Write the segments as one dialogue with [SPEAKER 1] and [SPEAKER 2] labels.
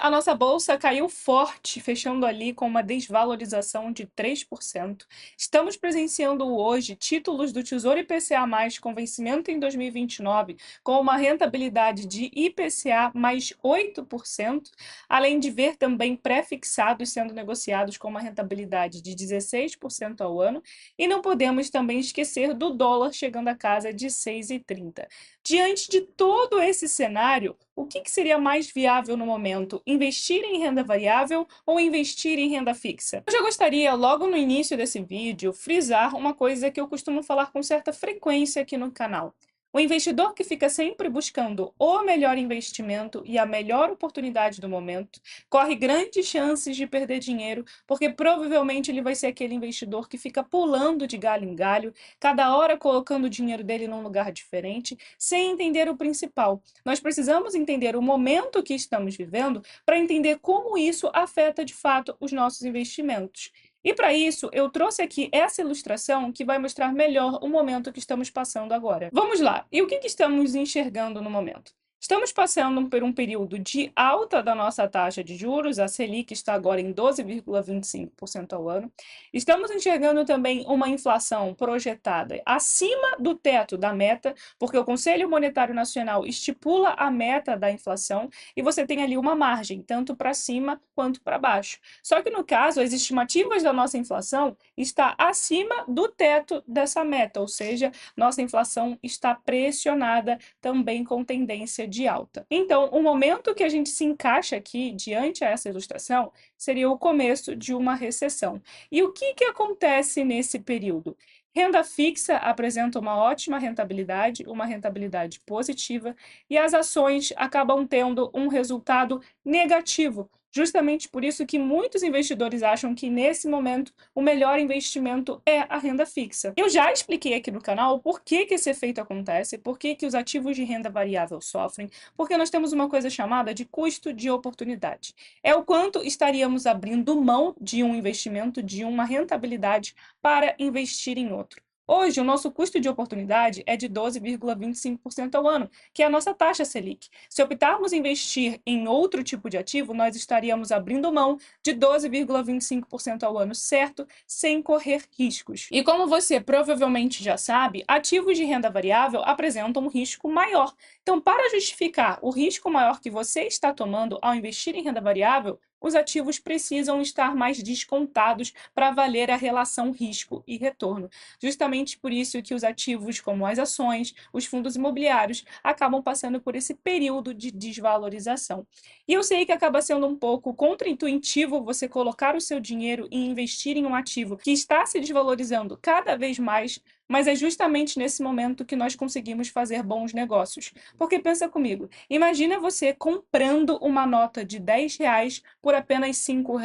[SPEAKER 1] a nossa bolsa caiu forte, fechando ali com uma desvalorização de 3%. Estamos presenciando hoje títulos do Tesouro IPCA+, com vencimento em 2029, com uma rentabilidade de IPCA mais 8%, além de ver também pré-fixados sendo negociados com uma rentabilidade de 16% ao ano, e não podemos também esquecer do dólar chegando a casa de 6,30. Diante de todo esse cenário, o que seria mais viável no momento? Investir em renda variável ou investir em renda fixa? Eu já gostaria, logo no início desse vídeo, frisar uma coisa que eu costumo falar com certa frequência aqui no canal. O investidor que fica sempre buscando o melhor investimento e a melhor oportunidade do momento corre grandes chances de perder dinheiro, porque provavelmente ele vai ser aquele investidor que fica pulando de galho em galho, cada hora colocando o dinheiro dele num lugar diferente, sem entender o principal. Nós precisamos entender o momento que estamos vivendo para entender como isso afeta de fato os nossos investimentos. E para isso, eu trouxe aqui essa ilustração que vai mostrar melhor o momento que estamos passando agora. Vamos lá! E o que estamos enxergando no momento? Estamos passando por um período de alta da nossa taxa de juros, a Selic está agora em 12,25% ao ano. Estamos enxergando também uma inflação projetada acima do teto da meta, porque o Conselho Monetário Nacional estipula a meta da inflação e você tem ali uma margem, tanto para cima quanto para baixo. Só que no caso, as estimativas da nossa inflação está acima do teto dessa meta, ou seja, nossa inflação está pressionada também com tendência de alta. Então, o momento que a gente se encaixa aqui, diante essa ilustração, seria o começo de uma recessão. E o que acontece nesse período? Renda fixa apresenta uma ótima rentabilidade, uma rentabilidade positiva, e as ações acabam tendo um resultado negativo. Justamente por isso que muitos investidores acham que, nesse momento, o melhor investimento é a renda fixa. Eu já expliquei aqui no canal por que esse efeito acontece, por que os ativos de renda variável sofrem, porque nós temos uma coisa chamada de custo de oportunidade. É o quanto estaríamos abrindo mão de um investimento, de uma rentabilidade, para investir em outro. Hoje, o nosso custo de oportunidade é de 12,25% ao ano, que é a nossa taxa Selic. Se optarmos em investir em outro tipo de ativo, nós estaríamos abrindo mão de 12,25% ao ano, certo? Sem correr riscos. E como você provavelmente já sabe, ativos de renda variável apresentam um risco maior. Então, para justificar o risco maior que você está tomando ao investir em renda variável, os ativos precisam estar mais descontados para valer a relação risco e retorno. Justamente por isso que os ativos como as ações, os fundos imobiliários, acabam passando por esse período de desvalorização. E eu sei que acaba sendo um pouco contraintuitivo você colocar o seu dinheiro e investir em um ativo que está se desvalorizando cada vez mais, mas é justamente nesse momento que nós conseguimos fazer bons negócios. Porque pensa comigo, imagina você comprando uma nota de R$ 10 por apenas R$ 5.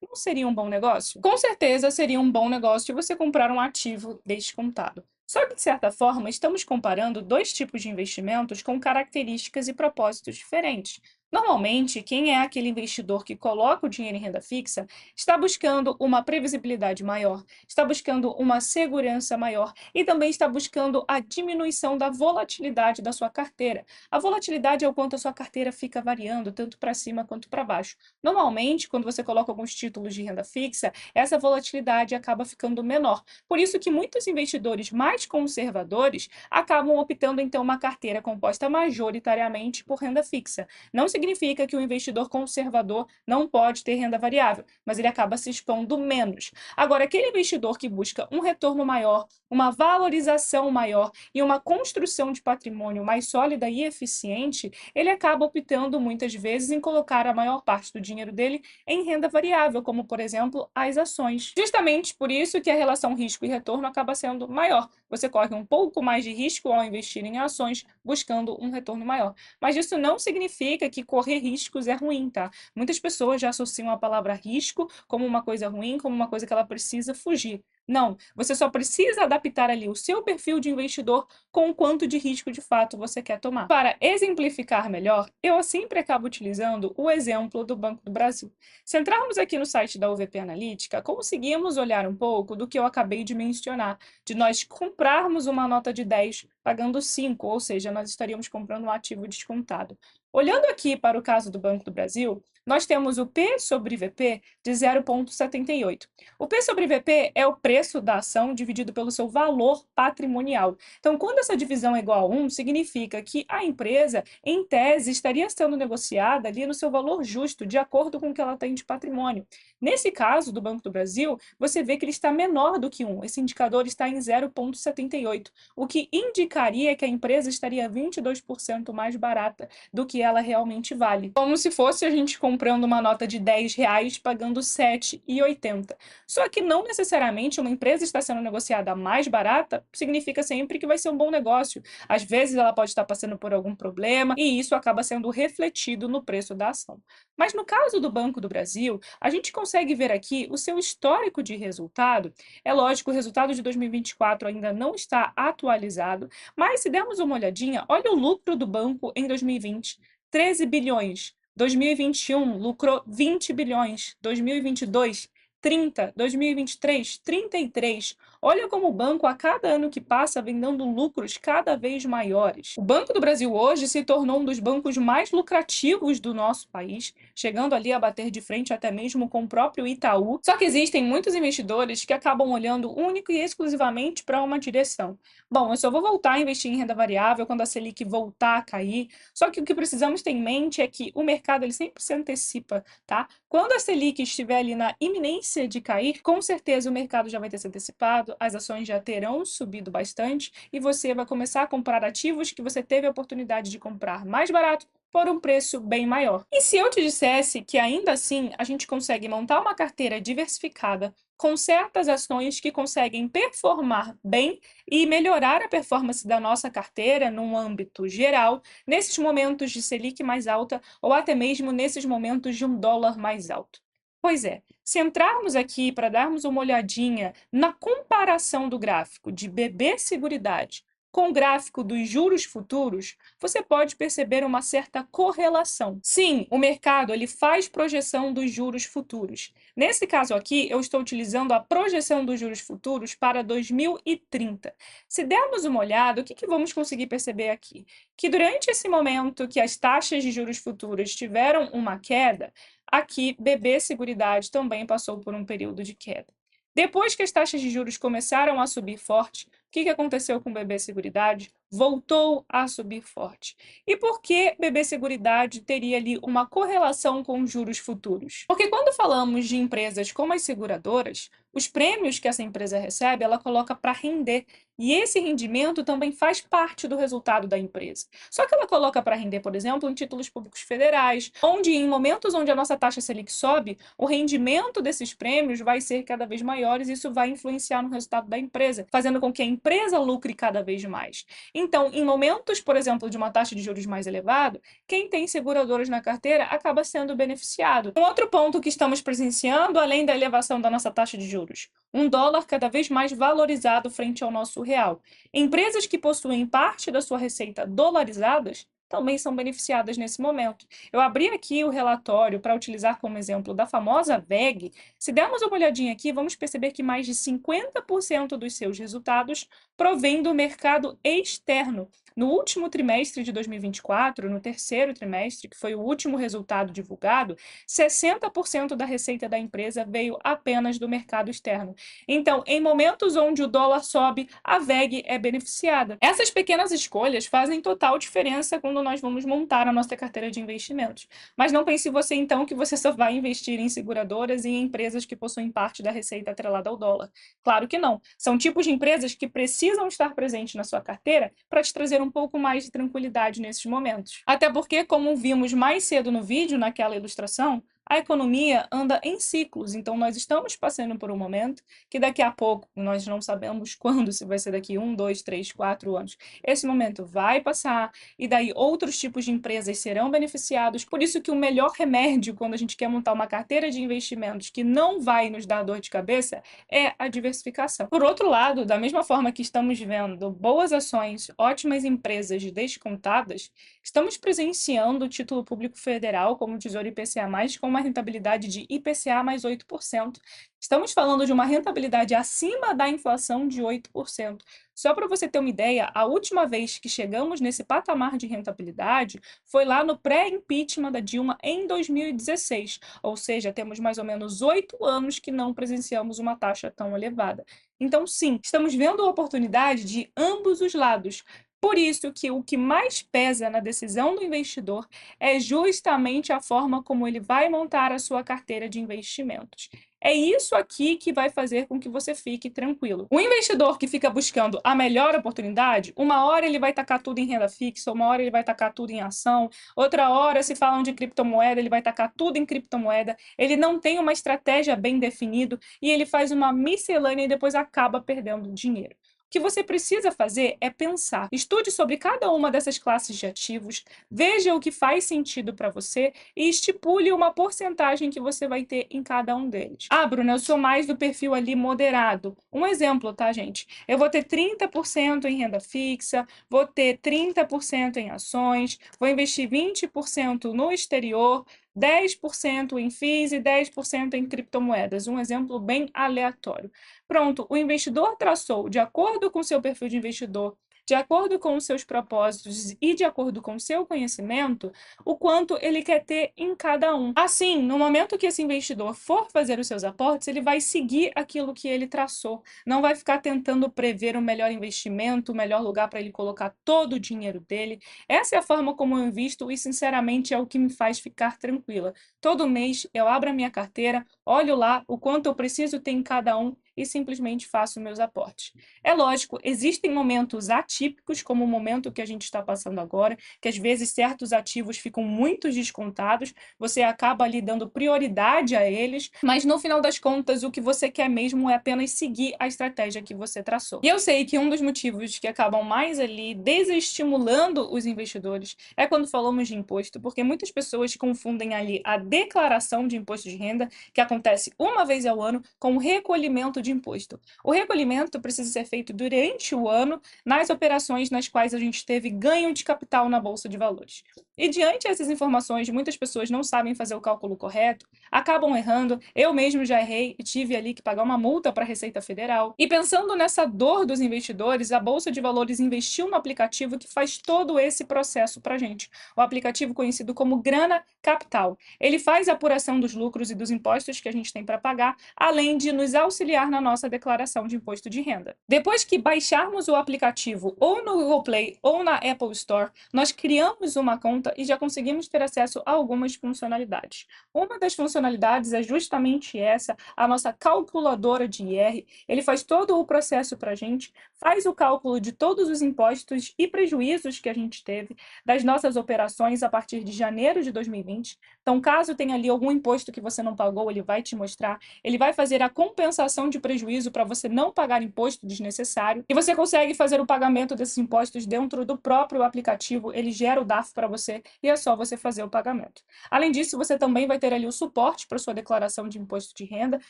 [SPEAKER 1] Não seria um bom negócio? Com certeza seria um bom negócio você comprar um ativo descontado. Só que, de certa forma, estamos comparando dois tipos de investimentos com características e propósitos diferentes. Normalmente, quem é aquele investidor que coloca o dinheiro em renda fixa está buscando uma previsibilidade maior, está buscando uma segurança maior e também está buscando a diminuição da volatilidade da sua carteira. A volatilidade é o quanto a sua carteira fica variando, tanto para cima quanto para baixo. Normalmente, quando você coloca alguns títulos de renda fixa, essa volatilidade acaba ficando menor. Por isso que muitos investidores mais conservadores acabam optando em ter uma carteira composta majoritariamente por renda fixa. Não significa que o investidor conservador não pode ter renda variável, mas ele acaba se expondo menos. Agora, aquele investidor que busca um retorno maior, uma valorização maior e uma construção de patrimônio mais sólida e eficiente, ele acaba optando muitas vezes em colocar a maior parte do dinheiro dele em renda variável, como por exemplo as ações. Justamente por isso que a relação risco e retorno acaba sendo maior. Você corre um pouco mais de risco ao investir em ações, buscando um retorno maior. Mas isso não significa que correr riscos é ruim, tá? Muitas pessoas já associam a palavra risco como uma coisa ruim, como uma coisa que ela precisa fugir. Não, você só precisa adaptar ali o seu perfil de investidor com o quanto de risco de fato você quer tomar. Para exemplificar melhor, eu sempre acabo utilizando o exemplo do Banco do Brasil. Se entrarmos aqui no site da UVP Analítica, conseguimos olhar um pouco do que eu acabei de mencionar, de nós comprarmos uma nota de 10 pagando 5, ou seja, nós estaríamos comprando um ativo descontado. Olhando aqui para o caso do Banco do Brasil, nós temos o P sobre VP de 0,78. O P sobre VP é o preço da ação dividido pelo seu valor patrimonial. Então, quando essa divisão é igual a 1, significa que a empresa, em tese, estaria sendo negociada ali no seu valor justo, de acordo com o que ela tem de patrimônio. Nesse caso do Banco do Brasil, você vê que ele está menor do que 1. Esse indicador está em 0,78, o que indicaria que a empresa estaria 22% mais barata do que ela realmente vale. Como se fosse a gente comprando uma nota de R$ 10 pagando R$ 7,80. Só que não necessariamente uma empresa está sendo negociada mais barata significa sempre que vai ser um bom negócio. Às vezes ela pode estar passando por algum problema e isso acaba sendo refletido no preço da ação. Mas no caso do Banco do Brasil, a gente consegue ver aqui o seu histórico de resultado. É lógico, o resultado de 2024 ainda não está atualizado, mas se dermos uma olhadinha, olha o lucro do banco em 2020, 13 bilhões. 2021 lucrou 20 bilhões. 2022, 30. 2023, 33. Olha como o banco, a cada ano que passa, vem dando lucros cada vez maiores. O Banco do Brasil hoje se tornou um dos bancos mais lucrativos do nosso país, chegando ali a bater de frente até mesmo com o próprio Itaú. Só que existem muitos investidores que acabam olhando único e exclusivamente para uma direção. Bom, eu só vou voltar a investir em renda variável quando a Selic voltar a cair. Só que o que precisamos ter em mente é que o mercado ele sempre se antecipa, tá? Quando a Selic estiver ali na iminência de cair, com certeza o mercado já vai ter se antecipado, as ações já terão subido bastante e você vai começar a comprar ativos que você teve a oportunidade de comprar mais barato por um preço bem maior. E se eu te dissesse que ainda assim a gente consegue montar uma carteira diversificada com certas ações que conseguem performar bem e melhorar a performance da nossa carteira num âmbito geral, nesses momentos de Selic mais alta ou até mesmo nesses momentos de um dólar mais alto? Pois é, se entrarmos aqui para darmos uma olhadinha na comparação do gráfico de BB Seguridade com o gráfico dos juros futuros, você pode perceber uma certa correlação. Sim, o mercado ele faz projeção dos juros futuros. Nesse caso aqui, eu estou utilizando a projeção dos juros futuros para 2030. Se dermos uma olhada, o que vamos conseguir perceber aqui? Que durante esse momento que as taxas de juros futuros tiveram uma queda, aqui BB Seguridade também passou por um período de queda. Depois que as taxas de juros começaram a subir forte, o que aconteceu com o BB Seguridade? Voltou a subir forte. E por que BB Seguridade teria ali uma correlação com os juros futuros? Porque quando falamos de empresas como as seguradoras, os prêmios que essa empresa recebe, ela coloca para render. E esse rendimento também faz parte do resultado da empresa. Só que ela coloca para render, por exemplo, em títulos públicos federais, onde em momentos onde a nossa taxa Selic sobe, o rendimento desses prêmios vai ser cada vez maiores e isso vai influenciar no resultado da empresa, fazendo com que a empresa lucre cada vez mais. Então, em momentos, por exemplo, de uma taxa de juros mais elevada, quem tem seguradoras na carteira acaba sendo beneficiado. Um outro ponto que estamos presenciando, além da elevação da nossa taxa de juros, um dólar cada vez mais valorizado frente ao nosso real. Empresas que possuem parte da sua receita dolarizadas também são beneficiadas nesse momento. Eu abri aqui o relatório para utilizar como exemplo da famosa VEG. Se dermos uma olhadinha aqui, vamos perceber que mais de 50% dos seus resultados provém do mercado externo. No último trimestre de 2024, no terceiro trimestre, que foi o último resultado divulgado, 60% da receita da empresa veio apenas do mercado externo. Então, em momentos onde o dólar sobe, a VEG é beneficiada. Essas pequenas escolhas fazem total diferença quando nós vamos montar a nossa carteira de investimentos. Mas não pense você, então, que você só vai investir em seguradoras e em empresas que possuem parte da receita atrelada ao dólar. Claro que não. São tipos de empresas que precisam estar presentes na sua carteira para te trazer um pouco mais de tranquilidade nesses momentos. Até porque, como vimos mais cedo no vídeo, naquela ilustração, a economia anda em ciclos, então nós estamos passando por um momento que daqui a pouco, nós não sabemos quando, se vai ser daqui 1, 2, 3, 4 anos, esse momento vai passar e daí outros tipos de empresas serão beneficiados. Por isso que o melhor remédio quando a gente quer montar uma carteira de investimentos que não vai nos dar dor de cabeça é a diversificação. Por outro lado, da mesma forma que estamos vendo boas ações, ótimas empresas descontadas, estamos presenciando o título público federal como o Tesouro IPCA+, com uma rentabilidade de IPCA mais 8%. Estamos falando de uma rentabilidade acima da inflação de 8%. Só para você ter uma ideia, a última vez que chegamos nesse patamar de rentabilidade foi lá no pré-impeachment da Dilma em 2016, ou seja, temos mais ou menos 8 anos que não presenciamos uma taxa tão elevada. Então, sim, estamos vendo a oportunidade de ambos os lados. Por isso que o que mais pesa na decisão do investidor é justamente a forma como ele vai montar a sua carteira de investimentos. É isso aqui que vai fazer com que você fique tranquilo. O investidor que fica buscando a melhor oportunidade, uma hora ele vai tacar tudo em renda fixa, uma hora ele vai tacar tudo em ação, outra hora, se falam de criptomoeda, ele vai tacar tudo em criptomoeda. Ele não tem uma estratégia bem definida e ele faz uma miscelânea e depois acaba perdendo dinheiro. O que você precisa fazer é pensar. Estude sobre cada uma dessas classes de ativos, veja o que faz sentido para você e estipule uma porcentagem que você vai ter em cada um deles. Ah, Bruna, eu sou mais do perfil ali moderado. Um exemplo, tá, gente? Eu vou ter 30% em renda fixa, vou ter 30% em ações, vou investir 20% no exterior, 10% em FIIs e 10% em criptomoedas. Um exemplo bem aleatório. Pronto, o investidor traçou, de acordo com seu perfil de investidor, de acordo com os seus propósitos e de acordo com o seu conhecimento, o quanto ele quer ter em cada um. Assim, no momento que esse investidor for fazer os seus aportes, ele vai seguir aquilo que ele traçou. Não vai ficar tentando prever o melhor investimento, o melhor lugar para ele colocar todo o dinheiro dele. Essa é a forma como eu invisto e, sinceramente, é o que me faz ficar tranquila. Todo mês eu abro a minha carteira, olho lá o quanto eu preciso ter em cada um e simplesmente faço meus aportes. É lógico, existem momentos atípicos, como o momento que a gente está passando agora, que às vezes certos ativos ficam muito descontados, você acaba ali dando prioridade a eles, mas no final das contas o que você quer mesmo é apenas seguir a estratégia que você traçou. E eu sei que um dos motivos que acabam mais ali desestimulando os investidores é quando falamos de imposto, porque muitas pessoas confundem ali a declaração de imposto de renda, que acontece uma vez ao ano, com o recolhimento de imposto. O recolhimento precisa ser feito durante o ano nas operações nas quais a gente teve ganho de capital na Bolsa de Valores. E diante dessas informações, muitas pessoas não sabem fazer o cálculo correto, acabam errando. Eu mesmo já errei e tive ali que pagar uma multa para a Receita Federal. E pensando nessa dor dos investidores, a Bolsa de Valores investiu no aplicativo que faz todo esse processo para a gente. O aplicativo conhecido como Grana Capital. Ele faz a apuração dos lucros e dos impostos que a gente tem para pagar, além de nos auxiliar na nossa declaração de imposto de renda. Depois que baixarmos o aplicativo ou no Google Play ou na Apple Store, nós criamos uma conta e já conseguimos ter acesso a algumas funcionalidades. Uma das funcionalidades é justamente essa, a nossa calculadora de IR. Ele faz todo o processo para a gente, faz o cálculo de todos os impostos e prejuízos que a gente teve das nossas operações a partir de janeiro de 2020. Então, caso tenha ali algum imposto que você não pagou, ele vai te mostrar. Ele vai fazer a compensação de prejuízo para você não pagar imposto desnecessário. E você consegue fazer o pagamento desses impostos dentro do próprio aplicativo. Ele gera o DARF para você e é só você fazer o pagamento. Além disso, você também vai ter ali o suporte para sua declaração de imposto de renda.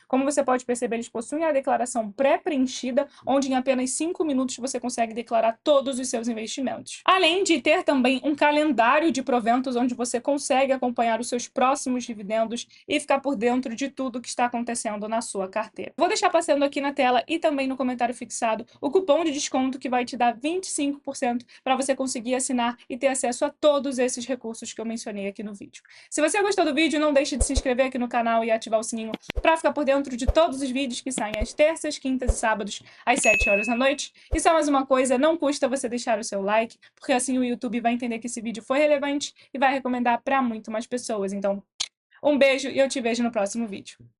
[SPEAKER 1] Como você pode perceber, eles possuem a declaração pré-preenchida, onde em apenas 5 minutos você consegue declarar todos os seus investimentos. Além de ter também um calendário de proventos, onde você consegue acompanhar os seus próximos dividendos e ficar por dentro de tudo que está acontecendo na sua carteira. Vou deixar passando aqui na tela e também no comentário fixado o cupom de desconto que vai te dar 25% para você conseguir assinar e ter acesso a todos esses recursos que eu mencionei aqui no vídeo. Se você gostou do vídeo, não deixe de se inscrever aqui no canal e ativar o sininho para ficar por dentro de todos os vídeos que saem às terças, quintas e sábados às 7 horas da noite. E só mais uma coisa, não custa você deixar o seu like, porque assim o YouTube vai entender que esse vídeo foi relevante e vai recomendar para muito mais pessoas. Então, um beijo e eu te vejo no próximo vídeo.